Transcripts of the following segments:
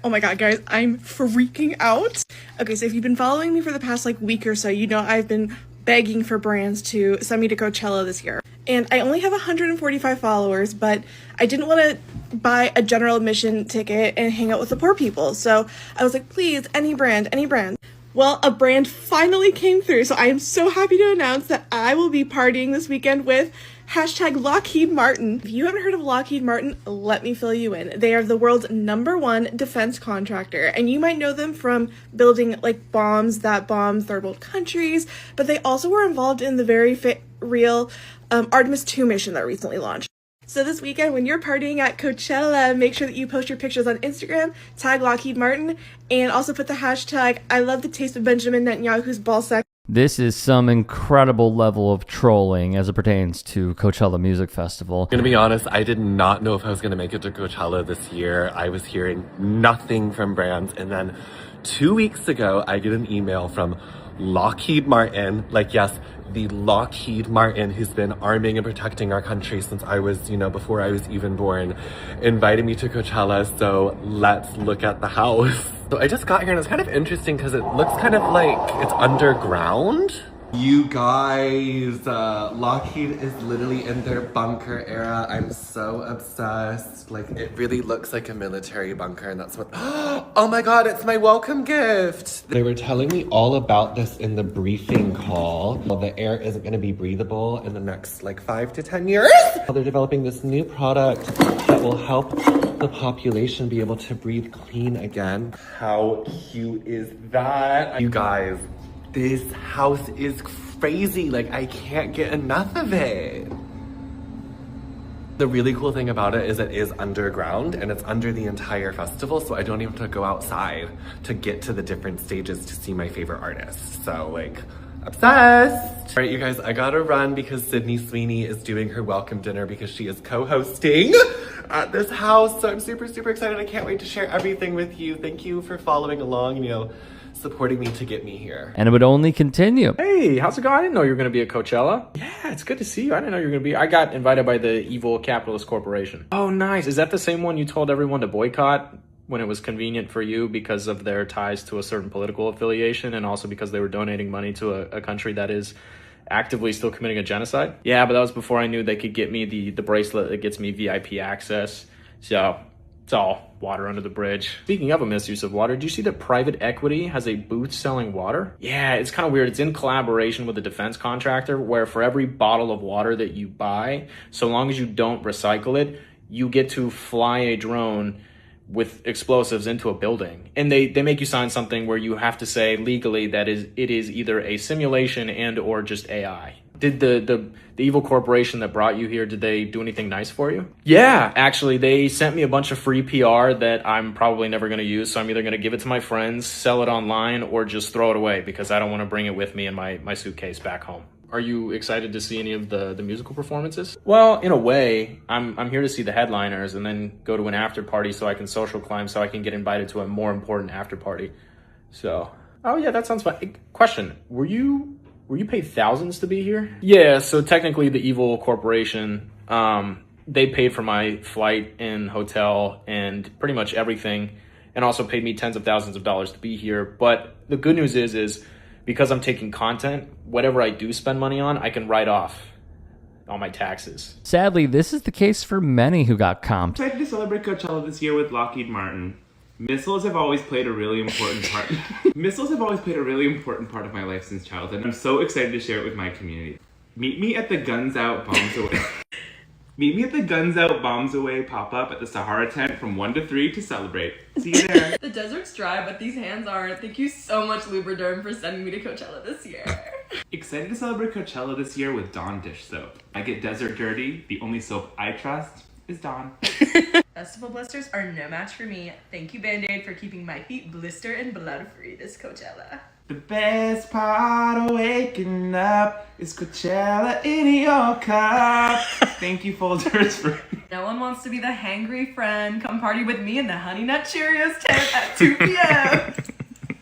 Oh my god, guys, I'm freaking out. Okay, so if you've been following me for the past week or so, you know I've been begging for brands to send me to Coachella this year. And I only have 145 followers, but I didn't want to buy a general admission ticket and hang out with the poor people. So I was like, please, any brand, any brand. Well, a brand finally came through, so I am so happy to announce that I will be partying this weekend with hashtag Lockheed Martin. If you haven't heard of Lockheed Martin, let me fill you in. They are the world's #1 defense contractor, and you might know them from building bombs that bomb third world countries, but they also were involved in the very real Artemis 2 mission that recently launched. So this weekend, when you're partying at Coachella, make sure that you post your pictures on Instagram, tag Lockheed Martin, and also put the hashtag I love the taste of Benjamin Netanyahu's ballsack. This is some incredible level of trolling as it pertains to Coachella Music Festival. I'm gonna be honest, I did not know if I was gonna make it to Coachella this year. I was hearing nothing from brands, and then 2 weeks ago, I get an email from Lockheed Martin, yes, the Lockheed Martin who's been arming and protecting our country since I was, before I was even born, invited me to Coachella, so let's look at the house. So I just got here and it's kind of interesting because it looks kind of like it's underground. You guys, Lockheed is literally in their bunker era. I'm so obsessed. It really looks like a military bunker, and that's what, oh my god, it's my welcome gift. They were telling me all about this in the briefing call. Well, the air isn't gonna be breathable in the next 5 to 10 years. They're developing this new product that will help the population be able to breathe clean again. How cute is that? You guys, this house is crazy. I can't get enough of it. The really cool thing about it is underground and it's under the entire festival, so I don't even have to go outside to get to the different stages to see my favorite artists. So obsessed. All right, you guys, I gotta run because Sydney Sweeney is doing her welcome dinner because she is co-hosting at this house. So I'm super, super excited. I can't wait to share everything with you. Thank you for following along, supporting me to get me here. And it would only continue. Hey, how's it going? I didn't know you were going to be at Coachella. Yeah, it's good to see you. I didn't know you were going to be. I got invited by the evil capitalist corporation. Oh, nice. Is that the same one you told everyone to boycott when it was convenient for you because of their ties to a certain political affiliation and also because they were donating money to a country that is actively still committing a genocide? Yeah, but that was before I knew they could get me the bracelet that gets me VIP access. So it's all water under the bridge. Speaking of a misuse of water, do you see that private equity has a booth selling water? Yeah, it's kind of weird. It's in collaboration with a defense contractor where for every bottle of water that you buy, so long as you don't recycle it, you get to fly a drone with explosives into a building. And they make you sign something where you have to say legally that it is either a simulation and or just AI. Did the evil corporation that brought you here, did they do anything nice for you? Yeah, actually, they sent me a bunch of free PR that I'm probably never going to use. So I'm either going to give it to my friends, sell it online, or just throw it away because I don't want to bring it with me in my suitcase back home. Are you excited to see any of the musical performances? Well, in a way, I'm here to see the headliners and then go to an after party so I can social climb so I can get invited to a more important after party. So, oh yeah, that sounds fun. Question, were you paid thousands to be here? Yeah, so technically the evil corporation, they paid for my flight and hotel and pretty much everything, and also paid me tens of thousands of dollars to be here. But the good news is because I'm taking content, whatever I do spend money on, I can write off all my taxes. Sadly, this is the case for many who got comped. I'm excited to celebrate Coachella this year with Lockheed Martin. Missiles have always played a really important part. Missiles have always played a really important part of my life since childhood. I'm so excited to share it with my community. Meet me at the Guns Out Bombs Away. Meet me at the Guns Out Bombs Away pop-up at the Sahara tent from 1 to 3 to celebrate. See you there. The desert's dry, but these hands aren't. Thank you so much, Lubriderm, for sending me to Coachella this year. Excited to celebrate Coachella this year with Dawn dish soap. I get desert dirty. The only soap I trust is Dawn. Festival blisters are no match for me. Thank you, Band-Aid, for keeping my feet blister and blood-free this Coachella. The best part of waking up is Coachella in your cup. Thank you, Folders, for... No one wants to be the hangry friend. Come party with me in the Honey Nut Cheerios tent at 2 p.m.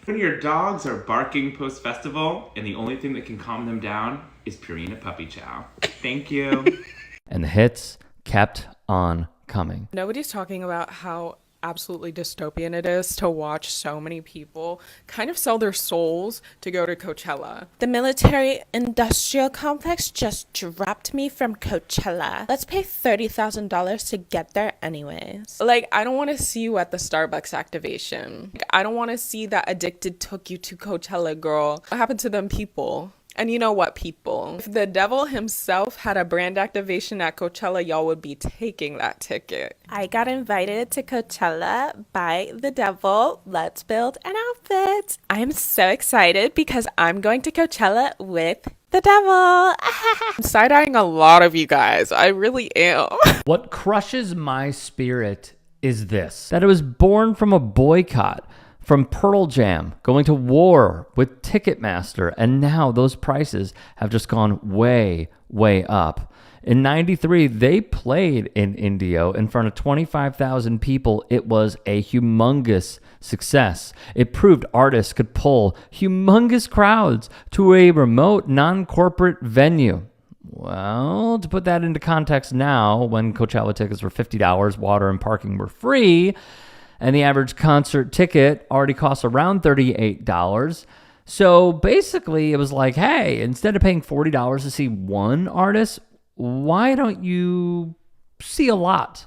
When your dogs are barking post-festival and the only thing that can calm them down is Purina Puppy Chow. Thank you. And the hits kept on coming. Nobody's talking about how absolutely dystopian it is to watch so many people kind of sell their souls to go to Coachella. The military industrial complex just dropped me from Coachella. Let's pay $30,000 to get there anyways. Like, I don't want to see you at the Starbucks activation. Like, I don't want to see that Addicted took you to Coachella, girl. What happened to them people? And you know what, people? If the devil himself had a brand activation at Coachella, y'all would be taking that ticket. I got invited to Coachella by the devil. Let's build an outfit. I'm so excited because I'm going to Coachella with the devil. I'm side-eyeing a lot of you guys. I really am. What crushes my spirit is this, that it was born from a boycott, from Pearl Jam going to war with Ticketmaster, and now those prices have just gone way, way up. In '93, they played in Indio in front of 25,000 people. It was a humongous success. It proved artists could pull humongous crowds to a remote, non-corporate venue. Well, to put that into context now, when Coachella tickets were $50, water and parking were free, and the average concert ticket already costs around $38. So basically, it was like, hey, instead of paying $40 to see one artist, why don't you see a lot?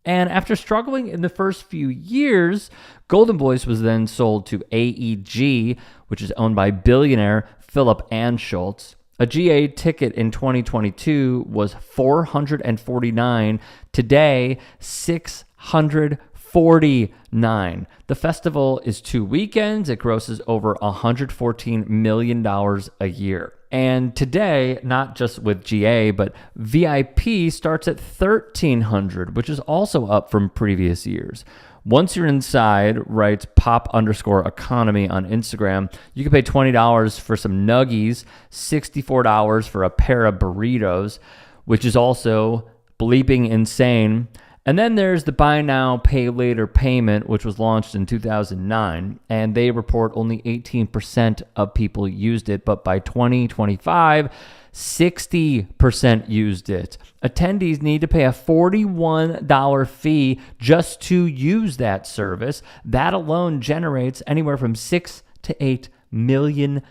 And after struggling in the first few years, Golden Voice was then sold to AEG, which is owned by billionaire Philip Anschutz. A GA ticket in 2022 was $449. Today, $649. The festival is 2 weekends. It grosses over $114 million a year. And today, not just with GA, but VIP starts at $1,300, which is also up from previous years. Once you're inside, writes pop_economy on Instagram, you can pay $20 for some nuggies, $64 for a pair of burritos, which is also bleeping insane. And then there's the buy now, pay later payment, which was launched in 2009, and they report only 18% of people used it, but by 2025, 60% used it. Attendees need to pay a $41 fee just to use that service. That alone generates anywhere from $6 to $8 million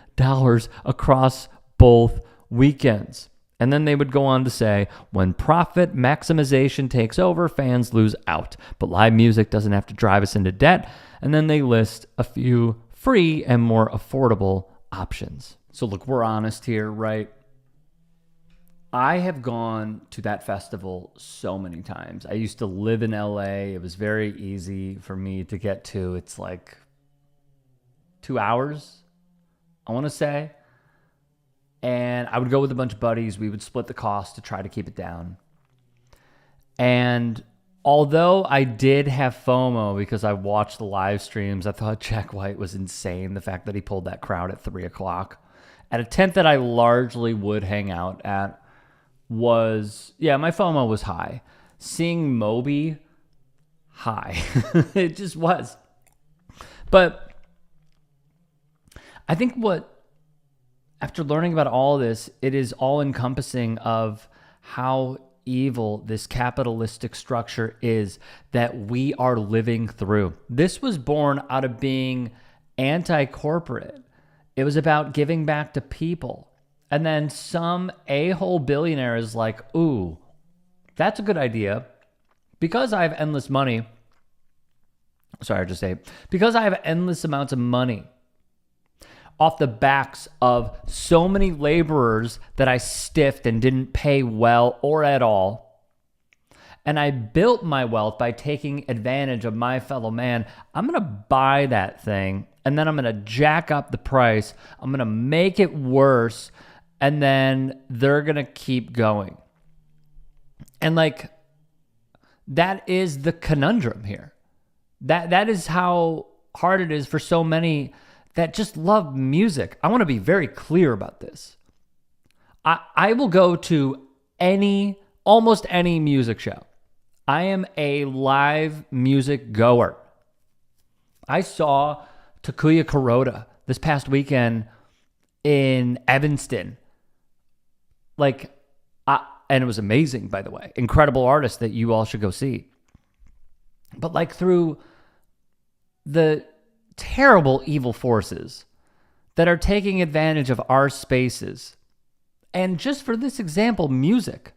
across both weekends. And then they would go on to say, when profit maximization takes over, fans lose out. But live music doesn't have to drive us into debt. And then they list a few free and more affordable options. So look, we're honest here, right? I have gone to that festival so many times. I used to live in LA. It was very easy for me to get to. It's like 2 hours, I want to say. And I would go with a bunch of buddies. We would split the cost to try to keep it down. And although I did have FOMO because I watched the live streams, I thought Jack White was insane. The fact that he pulled that crowd at 3 o'clock. At a tent that I largely would hang out at was, my FOMO was high. Seeing Moby, high. It just was. But I think after learning about all this, it is all encompassing of how evil this capitalistic structure is that we are living through. This was born out of being anti-corporate. It was about giving back to people. And then some a-hole billionaire is like, ooh, that's a good idea. Because I have endless money. Because I have endless amounts of money off the backs of so many laborers that I stiffed and didn't pay well or at all. And I built my wealth by taking advantage of my fellow man. I'm going to buy that thing and then I'm going to jack up the price. I'm going to make it worse. And then they're going to keep going. And that is the conundrum here. That is how hard it is for so many that just love music. I want to be very clear about this. I will go to almost any music show. I am a live music goer. I saw Takuya Kuroda this past weekend in Evanston. And it was amazing, by the way. Incredible artist that you all should go see. but like through the terrible evil forces that are taking advantage of our spaces. And just for this example, music,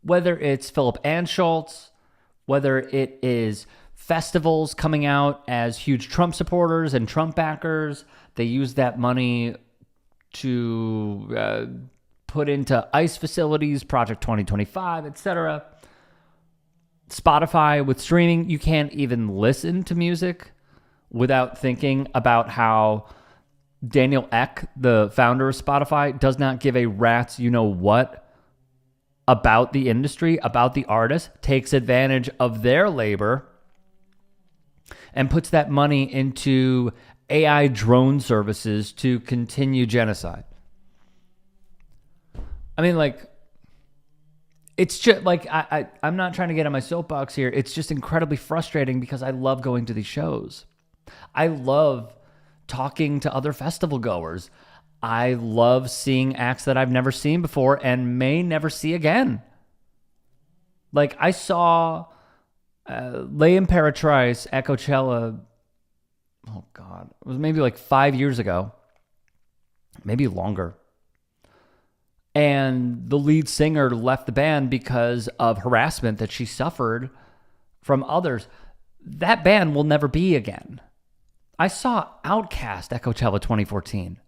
whether it's Philip Anschultz, whether it is festivals coming out as huge Trump supporters and Trump backers, they use that money to put into ICE facilities, Project 2025, etc. Spotify with streaming, you can't even listen to music without thinking about how Daniel Ek, the founder of Spotify, does not give a rat's you-know-what about the industry, about the artist, takes advantage of their labor, and puts that money into AI drone services to continue genocide. I mean, like, it's just like, I'm not trying to get on my soapbox here. It's just incredibly frustrating because I love going to these shows. I love talking to other festival goers. I love seeing acts that I've never seen before and may never see again. Like, I saw Lay Imperatrice at Coachella, oh God, it was maybe like 5 years ago, maybe longer. And the lead singer left the band because of harassment that she suffered from others. That band will never be again. I saw Outkast at Coachella 2014.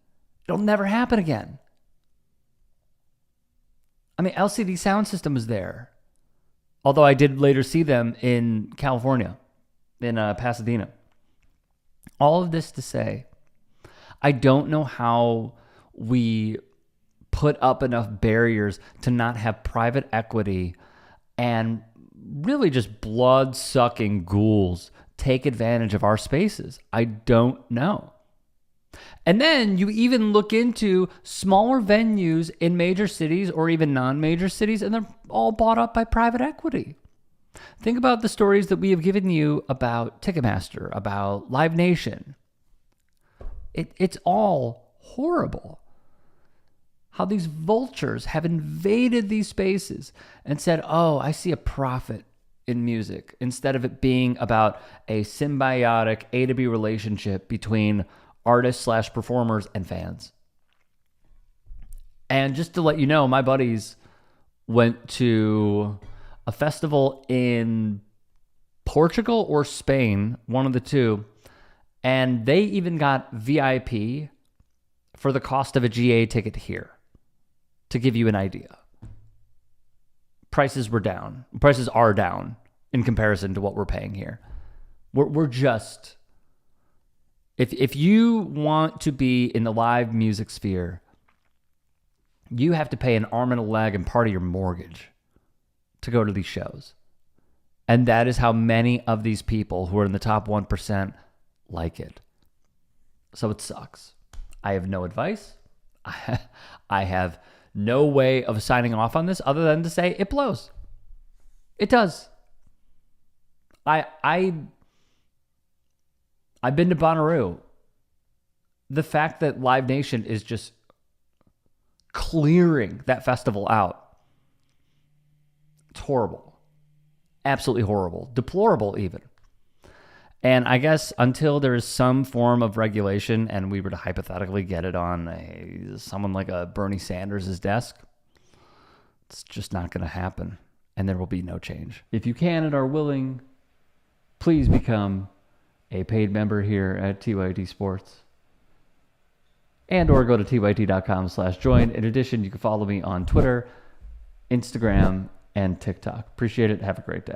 It'll never happen again. I mean, LCD Sound System was there. Although I did later see them in California, in Pasadena. All of this to say, I don't know how we put up enough barriers to not have private equity and really just blood-sucking ghouls take advantage of our spaces. I don't know. And then you even look into smaller venues in major cities or even non-major cities, and they're all bought up by private equity. Think about the stories that we have given you about Ticketmaster, about Live Nation. It's all horrible. How these vultures have invaded these spaces and said, oh, I see a profit in music, instead of it being about a symbiotic A to B relationship between artists/performers and fans. And just to let you know, my buddies went to a festival in Portugal or Spain, one of the two, and they even got VIP for the cost of a GA ticket here, to give you an idea. Prices are down in comparison to what we're paying here. We're just, if you want to be in the live music sphere, you have to pay an arm and a leg and part of your mortgage to go to these shows. And that is how many of these people who are in the top 1% like it. So it sucks. I have no advice. I have no way of signing off on this other than to say it blows. It does. I've been to Bonnaroo. The fact that Live Nation is just clearing that festival out, it's horrible. Absolutely horrible. Deplorable even. And I guess until there is some form of regulation and we were to hypothetically get it on someone like a Bernie Sanders' desk, it's just not going to happen. And there will be no change. If you can and are willing, please become a paid member here at TYT Sports. And or go to tyt.com/join. In addition, you can follow me on Twitter, Instagram, and TikTok. Appreciate it. Have a great day.